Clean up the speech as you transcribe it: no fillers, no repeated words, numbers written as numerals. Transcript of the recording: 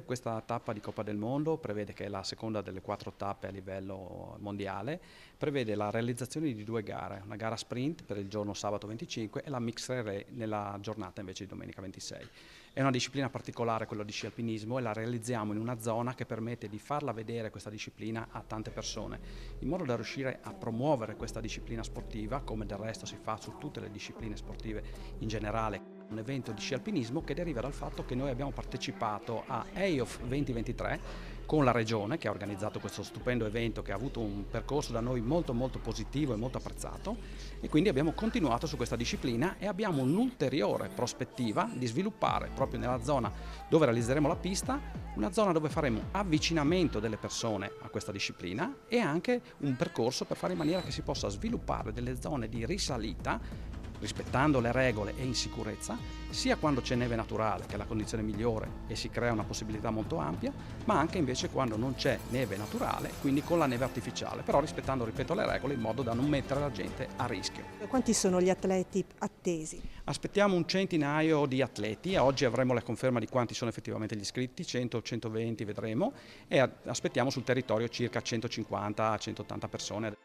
Questa tappa di Coppa del Mondo prevede, che è la seconda delle 4 tappe a livello mondiale, prevede la realizzazione di 2 gare, una gara sprint per il giorno sabato 25 e la mixed relay nella giornata invece di domenica 26. È una disciplina particolare quella di sci alpinismo e la realizziamo in una zona che permette di farla vedere questa disciplina a tante persone, in modo da riuscire a promuovere questa disciplina sportiva, come del resto si fa su tutte le discipline sportive in generale. Un evento di sci alpinismo che deriva dal fatto che noi abbiamo partecipato a EIOF 2023 con la regione, che ha organizzato questo stupendo evento che ha avuto un percorso da noi molto positivo e molto apprezzato, e quindi abbiamo continuato su questa disciplina e abbiamo un'ulteriore prospettiva di sviluppare proprio nella zona dove realizzeremo la pista una zona dove faremo avvicinamento delle persone a questa disciplina e anche un percorso per fare in maniera che si possa sviluppare delle zone di risalita rispettando le regole e in sicurezza, sia quando c'è neve naturale, che è la condizione migliore e si crea una possibilità molto ampia, ma anche invece quando non c'è neve naturale, quindi con la neve artificiale, però rispettando, ripeto, le regole in modo da non mettere la gente a rischio. Quanti sono gli atleti attesi? Aspettiamo un centinaio di atleti e oggi avremo la conferma di quanti sono effettivamente gli iscritti, 100-120 vedremo, e aspettiamo sul territorio circa 150-180 persone.